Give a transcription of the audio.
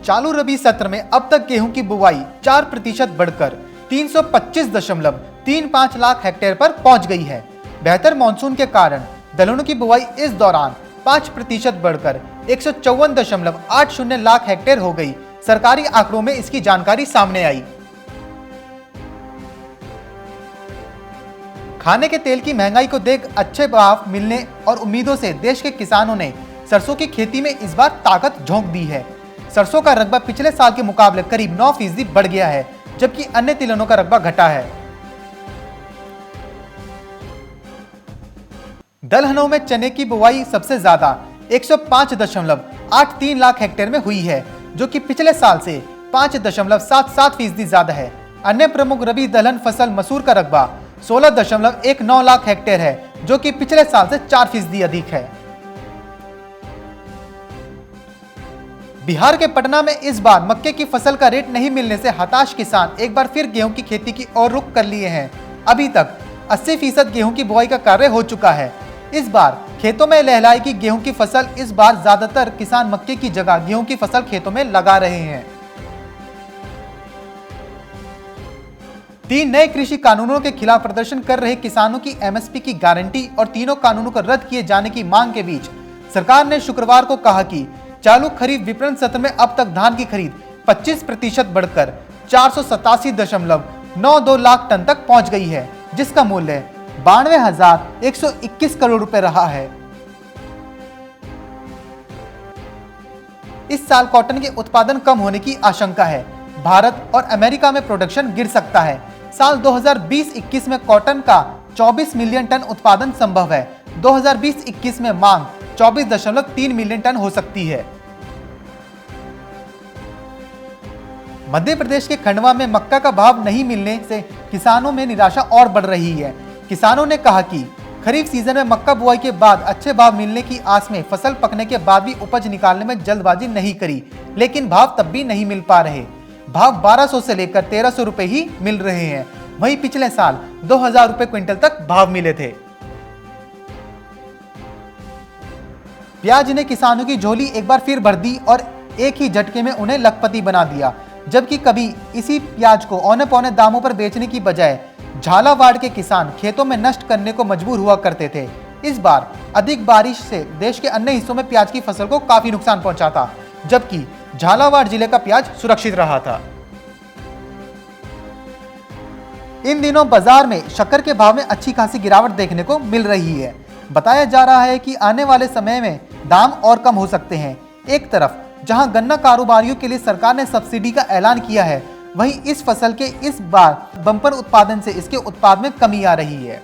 चालू रबी सत्र में अब तक गेहूं की बुवाई 4% बढ़कर 325.35 लाख हेक्टेयर पर पहुंच गई है। बेहतर मानसून के कारण दलहनों की बुवाई इस दौरान 5% बढ़कर 154.80 लाख हेक्टेयर हो गई। सरकारी आंकड़ों में इसकी जानकारी सामने आई। खाने के तेल की महंगाई को देख अच्छे भाव मिलने और उम्मीदों से देश के किसानों ने सरसों की खेती में इस बार ताकत झोंक दी है। सरसों का रकबा पिछले साल के मुकाबले करीब 9% बढ़ गया है, जबकि अन्य तिलहनों का रकबा घटा है। दलहनों में चने की बुवाई सबसे ज्यादा 105.83 लाख हेक्टेयर में हुई है, जो कि पिछले साल से 5.77% ज्यादा है। अन्य प्रमुख रबी दलहन फसल मसूर का रकबा 16.19 लाख हेक्टेयर है, जो कि पिछले साल से 4% अधिक है। बिहार के पटना में इस बार मक्के की फसल का रेट नहीं मिलने से हताश किसान एक बार फिर गेहूं की खेती की ओर रुख कर लिए हैं। अभी तक 80% गेहूं की बुआई का कार्य हो चुका है। इस बार खेतों में लहलहाएगी गेहूं की फसल। इस बार ज्यादातर किसान मक्के की जगह गेहूं की फसल खेतों में लगा रहे हैं। 3 नए कृषि कानूनों के खिलाफ प्रदर्शन कर रहे किसानों की एमएसपी की गारंटी और तीनों कानूनों को रद्द किए जाने की मांग के बीच सरकार ने शुक्रवार को कहा कि चालू खरीफ विपणन सत्र में अब तक धान की खरीद 25% बढ़कर 487.92 लाख टन तक पहुंच गई है, जिसका मूल्य 92,121 करोड़ रुपए रहा है। इस साल कॉटन के उत्पादन कम होने की आशंका है। भारत और अमेरिका में प्रोडक्शन गिर सकता है। साल 2020-21 में कॉटन का 24 मिलियन टन उत्पादन संभव है। 2020-21 में मांग 24.3 मिलियन टन हो सकती है। मध्य प्रदेश के खंडवा में मक्का का भाव नहीं मिलने से किसानों में निराशा और बढ़ रही है। किसानों ने कहा कि खरीफ सीजन में मक्का बुआई के बाद अच्छे भाव मिलने की आस में फसल पकने के बाद भी उपज निकालने में जल्दबाजी नहीं करी, लेकिन भाव तब भी नहीं मिल पा रहे। भाव 1200 से लेकर 1300 रुपए ही मिल रहे हैं। वहीं पिछले साल 2000 रुपए क्विंटल तक भाव मिले थे। प्याज ने किसानों की झोली एक बार फिर भर दी और एक ही झटके में उन्हें लखपति बना दिया। जबकि कभी इसी प्याज को औने पौने दामों पर बेचने की बजाय झालावाड़ के किसान खेतों में नष्ट करने को मजबूर हुआ करते थे। इस बार अधिक बारिश से देश के अन्य हिस्सों में प्याज की फसल को काफी नुकसान पहुंचा था, जबकि झालावाड़ जिले का प्याज सुरक्षित रहा था। इन दिनों बाजार में शक्कर के भाव में अच्छी खासी गिरावट देखने को मिल रही है। बताया जा रहा है कि आने वाले समय में दाम और कम हो सकते हैं। एक तरफ जहां गन्ना कारोबारियों के लिए सरकार ने सब्सिडी का ऐलान किया है, वहीं इस फसल के इस बार बम्पर उत्पादन से इसके उत्पाद में कमी आ रही है।